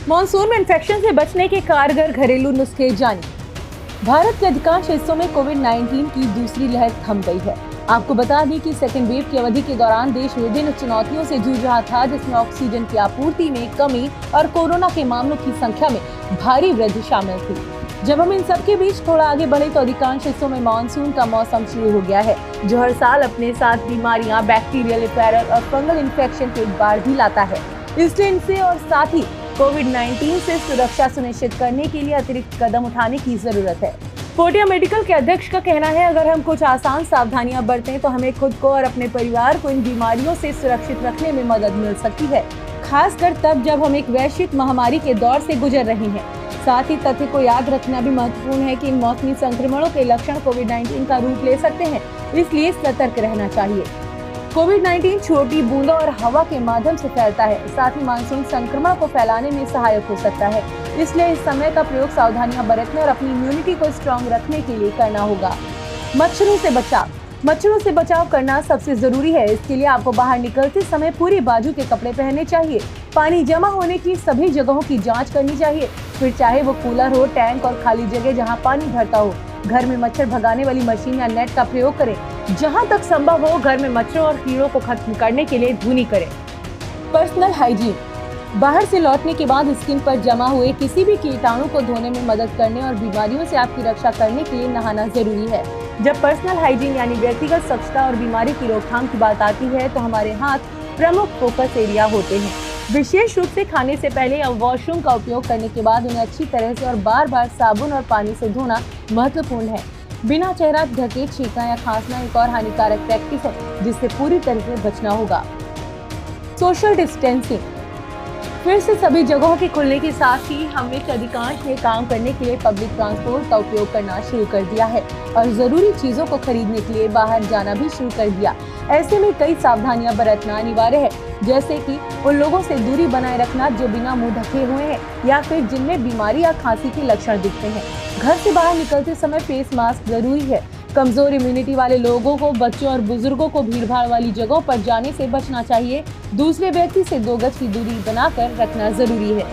Monsoon में infection से बचने के कारगर घरेलू नुस्खे जानिए। भारत के अधिकांश हिस्सों में कोविड-19 की दूसरी लहर थम गई है। आपको बता दें कि सेकेंड वेव की अवधि के दौरान देश विभिन्न चुनौतियों से जूझ रहा था, जिसमें ऑक्सीजन की आपूर्ति में कमी और कोरोना के मामलों की संख्या में भारी वृद्धि शामिल थी। जब हम इन सब के बीच थोड़ा आगे बढ़े तो अधिकांश हिस्सों में मानसून का मौसम शुरू हो गया है, जो हर साल अपने साथ बीमारियां, बैक्टीरियल, वायरल और फंगल इन्फेक्शन को एक बार भी लाता है। इसलिए इनसे और साथ ही कोविड-19 से सुरक्षा सुनिश्चित करने के लिए अतिरिक्त कदम उठाने की जरूरत है। फोर्टिया मेडिकल के अध्यक्ष का कहना है, अगर हम कुछ आसान सावधानियां बरतें तो हमें खुद को और अपने परिवार को इन बीमारियों से सुरक्षित रखने में मदद मिल सकती है, खासकर तब जब हम एक वैश्विक महामारी के दौर से गुजर रहे हैं। साथ ही तथ्य को याद रखना भी महत्वपूर्ण है कि इन मौसमी संक्रमणों के लक्षण कोविड-19 का रूप ले सकते हैं, इसलिए सतर्क रहना चाहिए। कोविड-19 छोटी बूंदों और हवा के माध्यम से फैलता है, साथ ही मानसून संक्रमण को फैलाने में सहायक हो सकता है। इसलिए इस समय का प्रयोग सावधानियां बरतने और अपनी इम्यूनिटी को स्ट्रॉन्ग रखने के लिए करना होगा। मच्छरों से बचाव करना सबसे जरूरी है। इसके लिए आपको बाहर निकलते समय पूरी बाजू के कपड़े पहनने चाहिए। पानी जमा होने की सभी जगहों की जांच करनी चाहिए, फिर चाहे वो कूलर हो, टैंक और खाली जगह जहां पानी भरता हो। घर में मच्छर भगाने वाली मशीन या नेट का प्रयोग करें। जहां तक संभव हो घर में मच्छरों और कीड़ों को खत्म करने के लिए धुनी करें। पर्सनल हाइजीन, बाहर से लौटने के बाद स्किन पर जमा हुए किसी भी कीटाणु को धोने में मदद करने और बीमारियों से आपकी रक्षा करने के लिए नहाना जरूरी है। जब पर्सनल हाइजीन यानी व्यक्तिगत स्वच्छता और बीमारी की रोकथाम की बात आती है तो हमारे हाथ प्रमुख फोकस एरिया होते हैं। विशेष रूप से खाने से पहले या वॉशरूम का उपयोग करने के बाद उन्हें अच्छी तरह से और बार-बार साबुन और पानी से धोना महत्वपूर्ण है। बिना चेहरा ढके छींकना या खांसना एक और हानिकारक प्रैक्टिस है, जिससे पूरी तरह से बचना होगा। सोशल डिस्टेंसिंग, फिर से सभी जगहों के खुलने के साथ ही हमने अधिकांश ने काम करने के लिए पब्लिक ट्रांसपोर्ट का उपयोग करना शुरू कर दिया है और जरूरी चीजों को खरीदने के लिए बाहर जाना भी शुरू कर दिया। ऐसे में कई सावधानियां बरतना अनिवार्य है, जैसे कि उन लोगों से दूरी बनाए रखना जो बिना मुंह ढके हुए हैं या फिर जिनमें बीमारी या खांसी के लक्षण दिखते हैं। घर से बाहर निकलते समय फेस मास्क जरूरी है। कमजोर इम्यूनिटी वाले लोगों को, बच्चों और बुजुर्गों को भीड़भाड़ वाली जगहों पर जाने से बचना चाहिए। दूसरे व्यक्ति से 2 गज की दूरी बनाकर रखना जरूरी है।